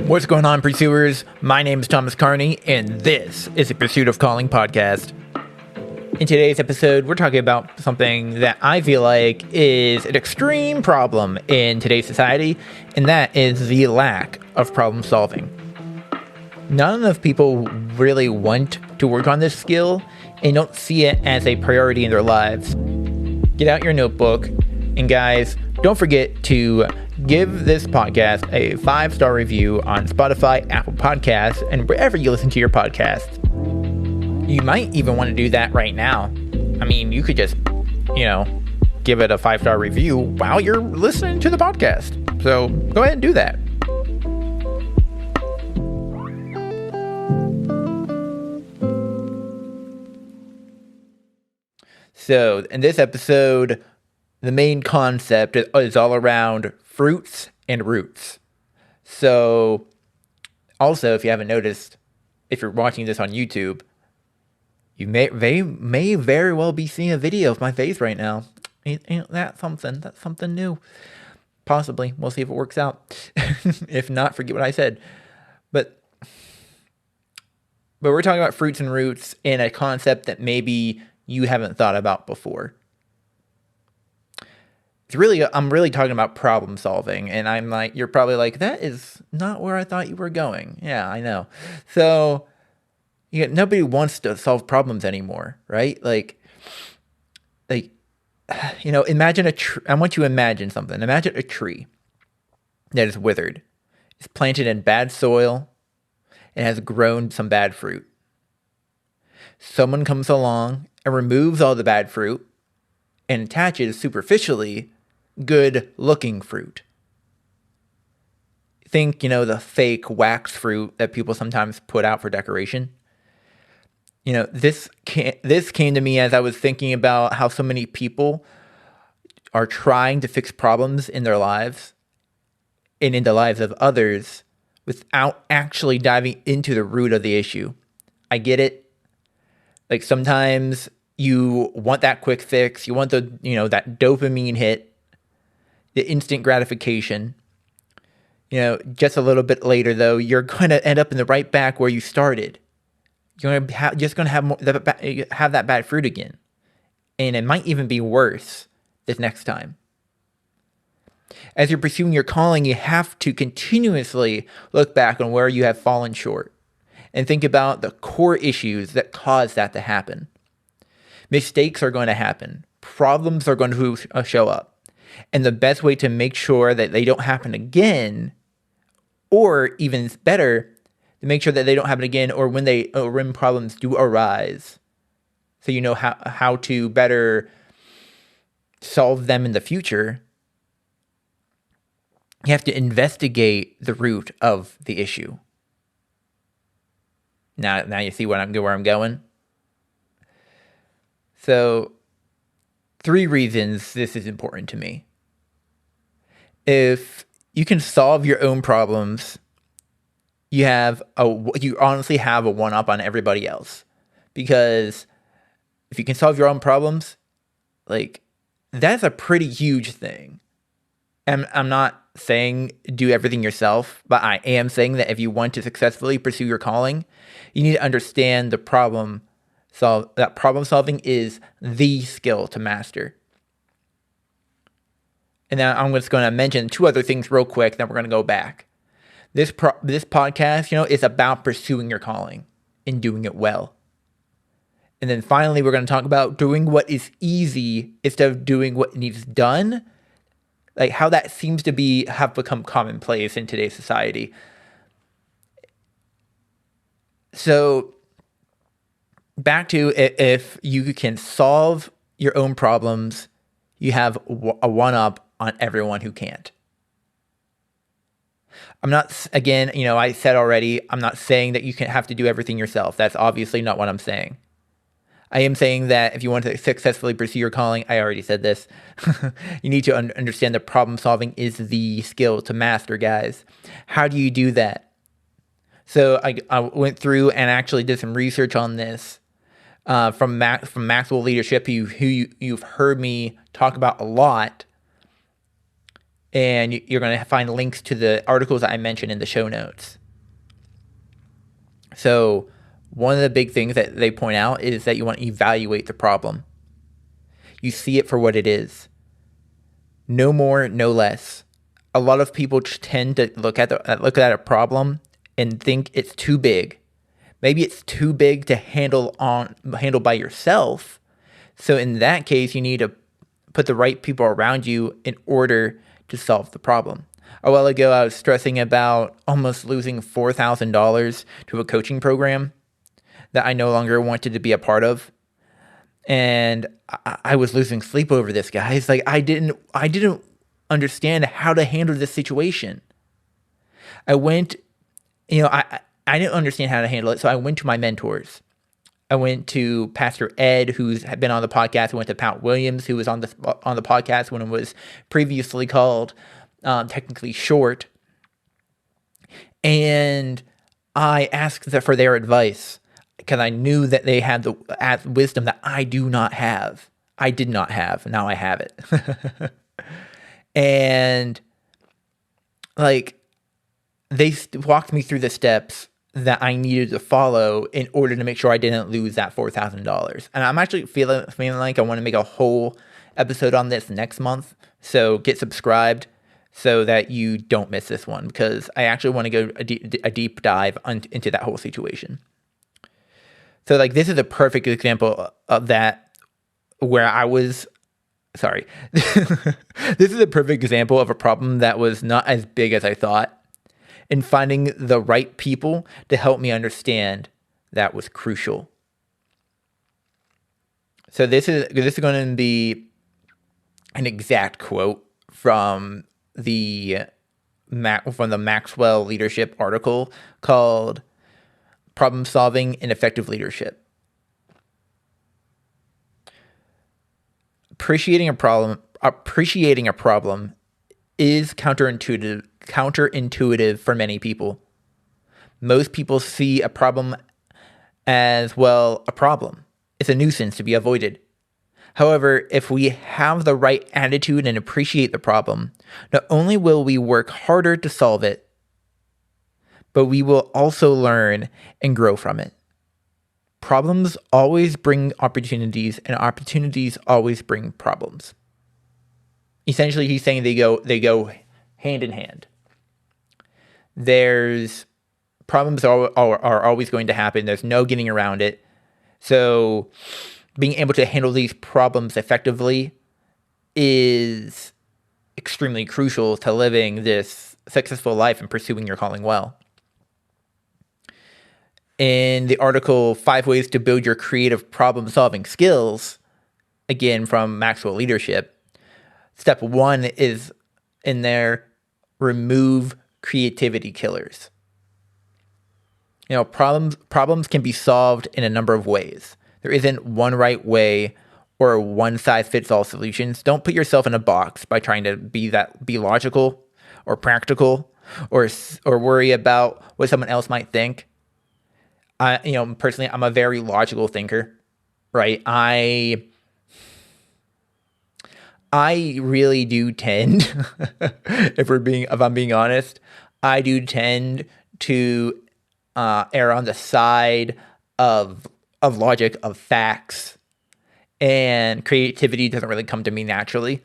What's going on, pursuers? My name is Thomas Carney, and this is the Pursuit of Calling podcast. In today's episode, we're talking about something that I feel like is an extreme problem in today's society, and that is the lack of problem solving. Not enough people really want to work on this skill and don't see it as a priority in their lives. Get out your notebook, and guys, don't forget to give this podcast a 5-star review on Spotify, Apple Podcasts, and wherever you listen to your podcasts. You might even want to do that right now. I mean, you could just, give it a 5-star review while you're listening to the podcast. So go ahead and do that. So in this episode, the main concept is all around fruits and roots. So also, if you haven't noticed, if you're watching this on YouTube, you may very well be seeing a video of my face right now. That's something new. Possibly. We'll see if it works out. If not, forget what I said. But we're talking about fruits and roots in a concept that maybe you haven't thought about before. I'm really talking about problem solving, and you're probably like, that is not where I thought you were going. Yeah, I know. So, nobody wants to solve problems anymore, right? Imagine a tree. I want you to imagine something. Imagine a tree that is withered. It's planted in bad soil and has grown some bad fruit. Someone comes along and removes all the bad fruit and attaches superficially good looking fruit. Think, the fake wax fruit that people sometimes put out for decoration. This came to me as I was thinking about how so many people are trying to fix problems in their lives and in the lives of others without actually diving into the root of the issue. I get it. Like, sometimes you want that quick fix. You want that dopamine hit, the instant gratification. Just a little bit later, though, you're going to end up in the right back where you started. You're just going to have that bad fruit again. And it might even be worse this next time. As you're pursuing your calling, you have to continuously look back on where you have fallen short and think about the core issues that caused that to happen. Mistakes are going to happen. Problems are going to show up. And the best way to make sure that they don't happen again, or even better, to make sure that they don't happen again, or when problems do arise, so you know how to better solve them in the future, you have to investigate the root of the issue. Now you see where I'm going. So, 3 reasons this is important to me. If you can solve your own problems, you honestly have a one-up on everybody else. Because if you can solve your own problems, that's a pretty huge thing. And I'm not saying do everything yourself, but I am saying that if you want to successfully pursue your calling, you need to understand that problem solving is the skill to master. And now I'm just going to mention 2 other things real quick, then we're going to go back. This podcast, is about pursuing your calling and doing it well. And then finally, we're going to talk about doing what is easy instead of doing what needs done. Like how that seems to have become commonplace in today's society. So back to, if you can solve your own problems, you have a one-up on everyone who can't. I'm not, again, I said already, I'm not saying that you have to do everything yourself. That's obviously not what I'm saying. I am saying that if you want to successfully pursue your calling, I already said this, you need to understand that problem solving is the skill to master, guys. How do you do that? So I went through and actually did some research on this from Maxwell Leadership, who you've heard me talk about a lot. And you're going to find links to the articles that I mentioned in the show notes. So one of the big things that they point out is that you want to evaluate the problem. You see it for what it is. No more, no less. A lot of people tend to look at a problem and think it's too big. Maybe it's too big to handle by yourself. So in that case, you need to put the right people around you in order to solve the problem. A while ago, I was stressing about almost losing $4,000 to a coaching program that I no longer wanted to be a part of. And I was losing sleep over this, guys. Like I didn't understand how to handle this situation. I went, I didn't understand how to handle it. So I went to my mentors. I went to Pastor Ed, who's been on the podcast. I went to Pat Williams, who was on the podcast when it was previously called Technically Short. And I asked for their advice because I knew that they had the wisdom that I do not have. I did not have. Now I have it. And like they walked me through the steps that I needed to follow in order to make sure I didn't lose that $4,000. And I'm actually feeling like I want to make a whole episode on this next month. So get subscribed so that you don't miss this one, because I actually want to go a deep dive into that whole situation. So like this is a perfect example of that where I was, sorry. This is a perfect example of a problem that was not as big as I thought. And finding the right people to help me understand that was crucial. So this is going to be an exact quote from the Maxwell leadership article called "Problem Solving and Effective Leadership." Appreciating a problem is counterintuitive for many people. Most people see a problem as, well, a problem. It's a nuisance to be avoided. However, if we have the right attitude and appreciate the problem, not only will we work harder to solve it, but we will also learn and grow from it. Problems always bring opportunities, and opportunities always bring problems. Essentially, he's saying they go hand in hand. There's problems are always going to happen. There's no getting around it. So being able to handle these problems effectively is extremely crucial to living this successful life and pursuing your calling well. In the article, 5 Ways to Build Your Creative Problem-Solving Skills, again from Maxwell Leadership, step 1 is in there, remove creativity killers. Problems can be solved in a number of ways. There isn't one right way or one-size-fits-all solutions. Don't put yourself in a box by trying to be logical or practical or worry about what someone else might think. Personally, I'm a very logical thinker, right? I really do tend, if I'm being honest, I do tend to err on the side of logic, of facts, and creativity doesn't really come to me naturally.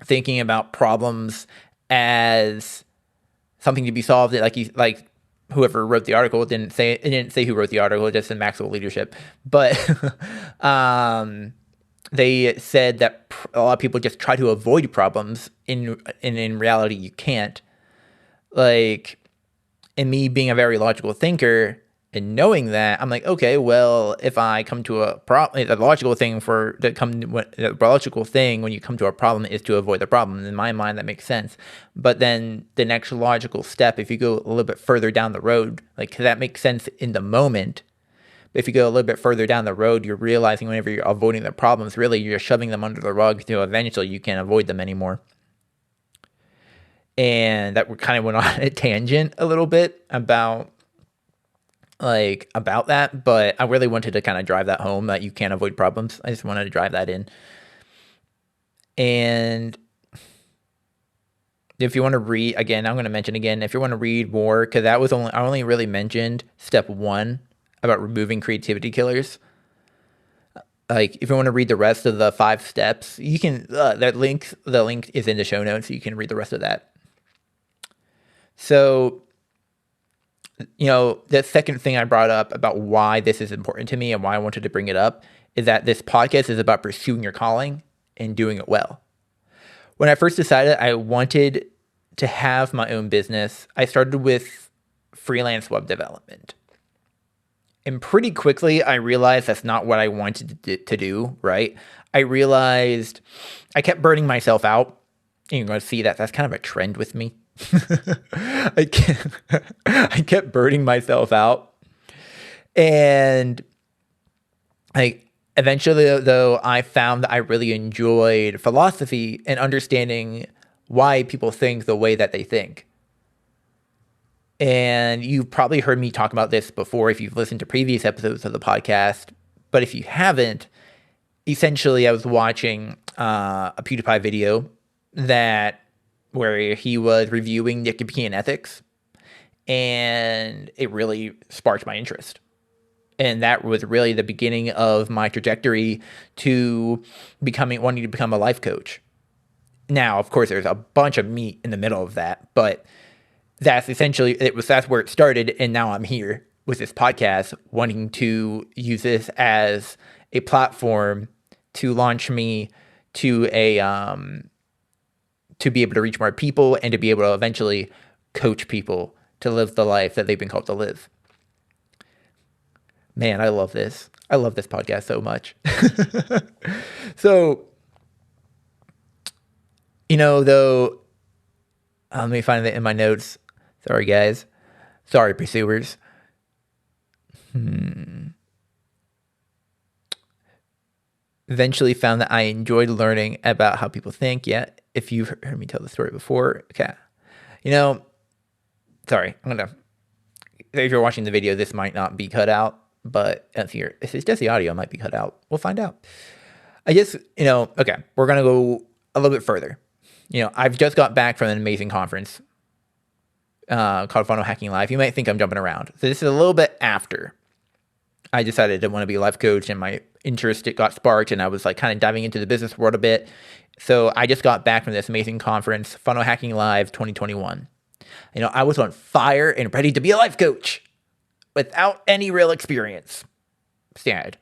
Thinking about problems as something to be solved, like whoever wrote the article it didn't say who wrote the article, just in Maxwell Leadership, but they said that a lot of people just try to avoid problems. In reality, you can't. Like, in me being a very logical thinker and knowing that, I'm like, okay, well, if I come to a problem, the logical thing when you come to a problem is to avoid the problem. In my mind, that makes sense. But then the next logical step, if you go a little bit further down the road, like that makes sense in the moment. But if you go a little bit further down the road, you're realizing whenever you're avoiding the problems, really you're shoving them under the rug until eventually you can't avoid them anymore. And that kind of went on a tangent a little bit about that, but I really wanted to kind of drive that home, that you can't avoid problems. I just wanted to drive that in. And If you want to read again, I'm going to mention again. If you want to read more, because I only really mentioned step 1 about removing creativity killers. Like, if you want to read the rest of the 5 steps, you can. The link is in the show notes, so you can read the rest of that. So, the second thing I brought up about why this is important to me and why I wanted to bring it up is that this podcast is about pursuing your calling and doing it well. When I first decided I wanted to have my own business, I started with freelance web development. And pretty quickly, I realized that's not what I wanted to do, right? I realized I kept burning myself out. And you're going to see that that's kind of a trend with me. I kept burning myself out. And eventually, though, I found that I really enjoyed philosophy and understanding why people think the way that they think. And you've probably heard me talk about this before if you've listened to previous episodes of the podcast. But if you haven't, essentially I was watching a PewDiePie video where he was reviewing Nicomachean Ethics. And it really sparked my interest. And that was really the beginning of my trajectory to wanting to become a life coach. Now, of course, there's a bunch of meat in the middle of that, but that's where it started. And now I'm here with this podcast, wanting to use this as a platform to launch me to to be able to reach more people and to be able to eventually coach people to live the life that they've been called to live. Man, I love this. I love this podcast so much. So, though, let me find it in my notes. Sorry, guys. Sorry, pursuers. Eventually found that I enjoyed learning about how people think. Yeah, if you've heard me tell the story before. Okay. Sorry, if you're watching the video, this might not be cut out, but if it's just the audio, it might be cut out. We'll find out. I guess, okay, we're going to go a little bit further. I've just got back from an amazing conference called Funnel Hacking Live. You might think I'm jumping around. So this is a little bit after I decided I want to be a life coach and my interest, it got sparked, and I was kind of diving into the business world a bit. So I just got back from this amazing conference, Funnel Hacking Live 2021. I was on fire and ready to be a life coach without any real experience. Sad.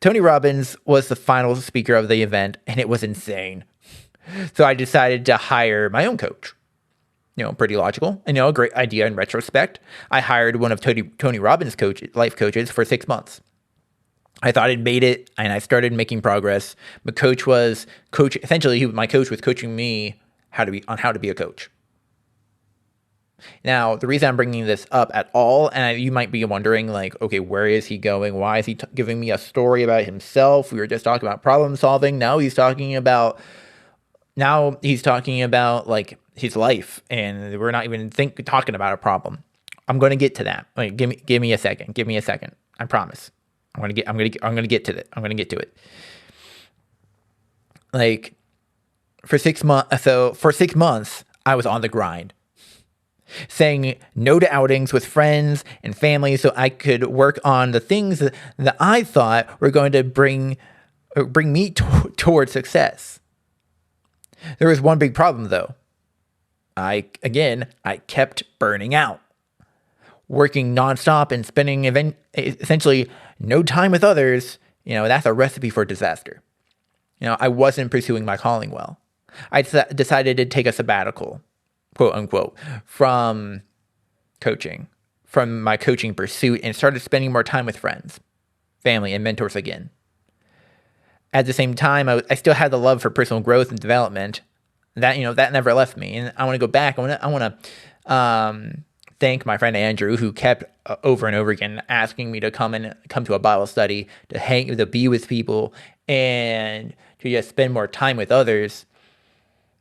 Tony Robbins was the final speaker of the event, and it was insane. So I decided to hire my own coach. Pretty logical. A great idea in retrospect. I hired one of Tony Robbins' life coaches for 6 months. I thought I'd made it, and I started making progress. My coach was coaching me how to be a coach. Now, the reason I'm bringing this up at all, and you might be wondering, okay, where is he going? Why is he giving me a story about himself? We were just talking about problem solving. Now he's talking about his life, and we're not even talking about a problem. I'm going to get to that. Give me a second. Give me a second. I promise. I'm going to get to it. I'm going to get to it. For 6 months. So for 6 months, I was on the grind, saying no to outings with friends and family so I could work on the things that I thought were going to bring me towards success. There was one big problem, though. I kept burning out, working nonstop and spending essentially no time with others. That's a recipe for disaster. I wasn't pursuing my calling well. I decided to take a sabbatical, quote unquote, from my coaching pursuit, and started spending more time with friends, family, and mentors again. At the same time, I still had the love for personal growth and development. That never left me, and I want to go back. I want to thank my friend Andrew, who kept over and over again asking me to come to a Bible study, to be with people, and to just spend more time with others.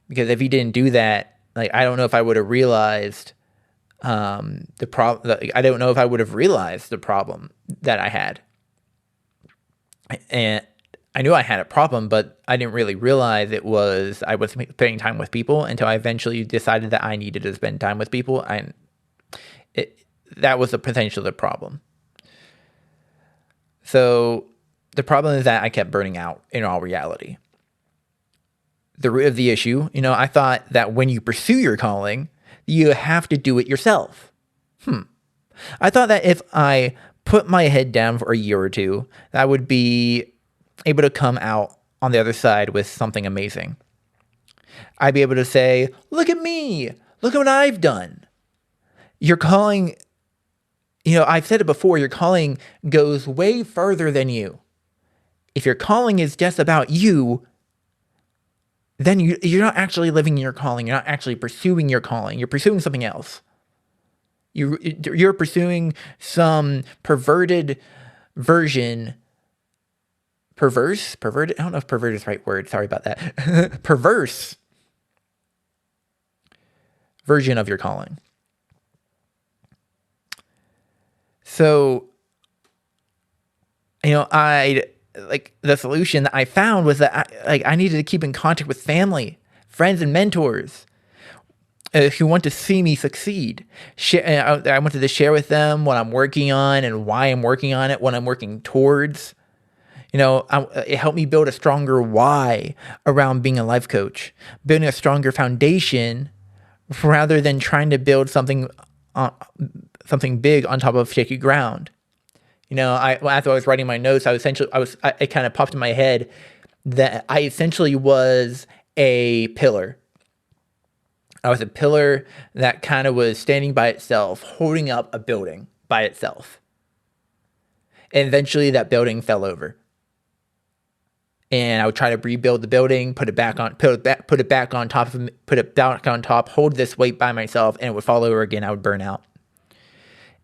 Because if he didn't do that, I don't know if I would have realized the problem. I don't know if I would have realized the problem that I had. And I knew I had a problem, but I didn't really realize it was I was spending time with people until I eventually decided that I needed to spend time with people. That was the potential of the problem. So the problem is that I kept burning out in all reality. The root of the issue, I thought that when you pursue your calling, you have to do it yourself. I thought that if I put my head down for a year or two, I would be able to come out on the other side with something amazing. I'd be able to say, look at me, look at what I've done. Your calling, I've said it before, your calling goes way further than you. If your calling is just about you, then you're not actually living your calling. You're not actually pursuing your calling. You're pursuing something else. You're pursuing some perverted version. Perverted? I don't know if perverted is the right word. Sorry about that. Perverse version of your calling. So, the solution that I found was that I needed to keep in contact with family, friends, and mentors who want to see me succeed. I wanted to share with them what I'm working on and why I'm working on it, what I'm working towards. It helped me build a stronger why around being a life coach, building a stronger foundation rather than trying to build something big on top of shaky ground. After I was writing my notes, it kind of popped in my head that I essentially was a pillar. I was a pillar that kind of was standing by itself, holding up a building by itself. And eventually that building fell over. And I would try to rebuild the building, put it back on top, hold this weight by myself, and it would fall over again. I would burn out.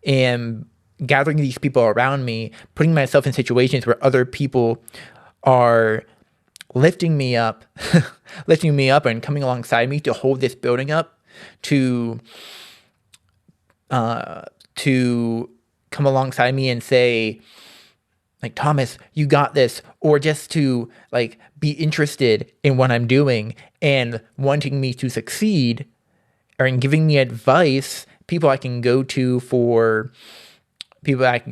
And gathering these people around me, putting myself in situations where other people are lifting me up and coming alongside me to hold this building up, to come alongside me and say, like, Thomas, you got this, or just to be interested in what I'm doing and wanting me to succeed, or in giving me advice, people I can go to for advice,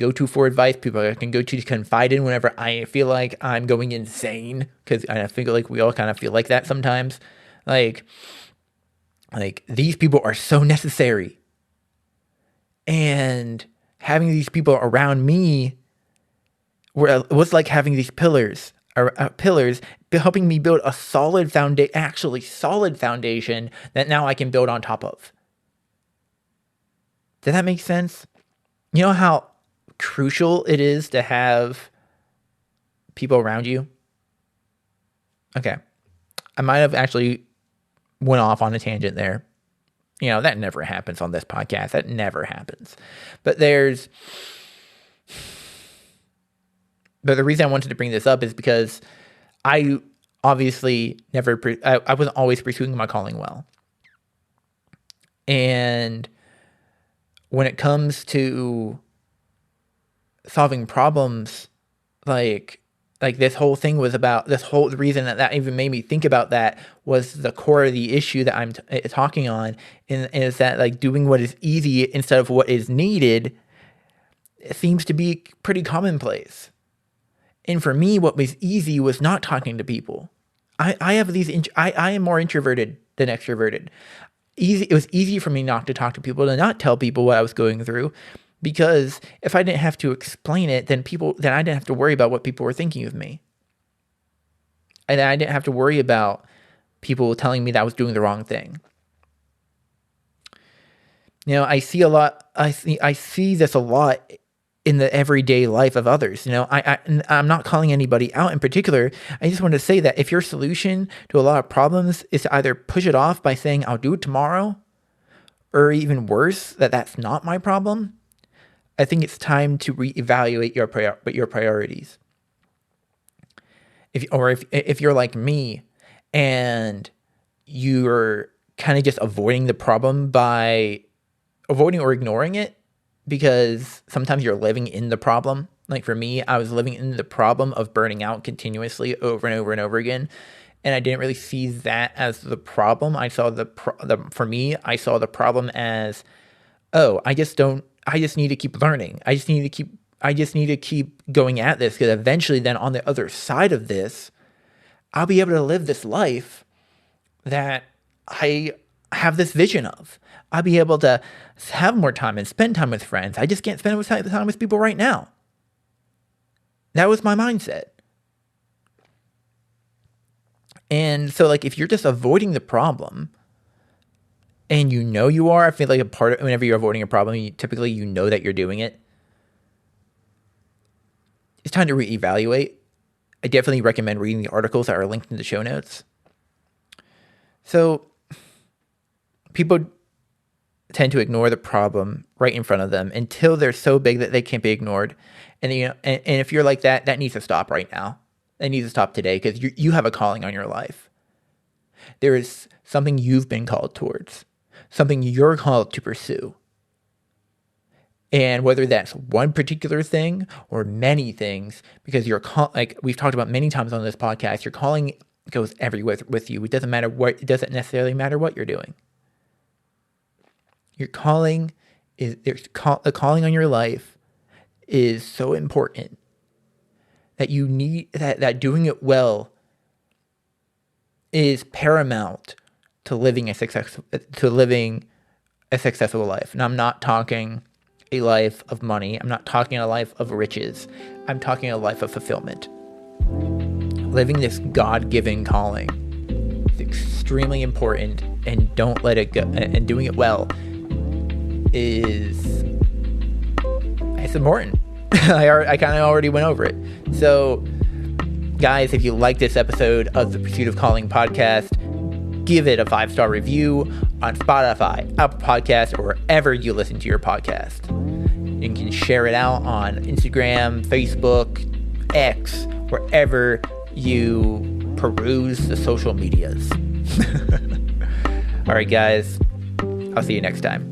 people I can go to confide in whenever I feel like I'm going insane, because I feel like we all kind of feel like that sometimes. Like these people are so necessary. And having these people around me was like having these pillars helping me build a solid foundation that now I can build on top of. Does that make sense? You know how crucial it is to have people around you? Okay. I might have actually went off on a tangent there. That never happens on this podcast. That never happens. But the reason I wanted to bring this up is because I obviously I wasn't always pursuing my calling well. And when it comes to solving problems, this whole thing was about the reason that even made me think about that was the core of the issue that I'm talking on, and is that doing what is easy instead of what is needed, it seems to be pretty commonplace. And for me, what was easy was not talking to people. I am more introverted than extroverted. It was easy for me not to talk to people, to not tell people what I was going through, because if I didn't have to explain it, then I didn't have to worry about what people were thinking of me. And I didn't have to worry about people telling me that I was doing the wrong thing. I see this a lot in the everyday life of others. I'm not calling anybody out in particular. I just want to say that if your solution to a lot of problems is to either push it off by saying, I'll do it tomorrow, or even worse, that's not my problem, I think it's time to reevaluate your priorities. If you're like me and you're kind of just avoiding the problem by avoiding or ignoring it, because sometimes you're living in the problem. Like for me, I was living in the problem of burning out continuously over and over and over again. And I didn't really see that as the problem. I saw for me, I saw the problem as, oh, I just need to keep learning. I just need to keep going at this, because eventually then on the other side of this, I'll be able to live this life that I have this vision of. I'll be able to have more time and spend time with friends. I just can't spend time with people right now. That was my mindset. And so, like, if you're just avoiding the problem, and you know you are, I feel like whenever you're avoiding a problem, typically you know that you're doing it. It's time to reevaluate. I definitely recommend reading the articles that are linked in the show notes. So, people tend to ignore the problem right in front of them until they're so big that they can't be ignored. And and if you're like that, that needs to stop right now. That needs to stop today, because you have a calling on your life. There is something you've been called towards, something you're called to pursue. And whether that's one particular thing or many things, because like we've talked about many times on this podcast, your calling goes everywhere with you. It doesn't necessarily matter what you're doing. Your calling the calling on your life is so important that you need that doing it well is paramount to living a successful life. And I'm not talking a life of money. I'm not talking a life of riches. I'm talking a life of fulfillment. Living this God-given calling is extremely important, and don't let it go. And doing it well it's important. I kind of already went over it. So, guys, if you like this episode of the Pursuit of Calling podcast, give it a 5-star review on Spotify, Apple Podcasts, or wherever you listen to your podcast. You can share it out on Instagram, Facebook, X, wherever you peruse the social medias. All right, guys. I'll see you next time.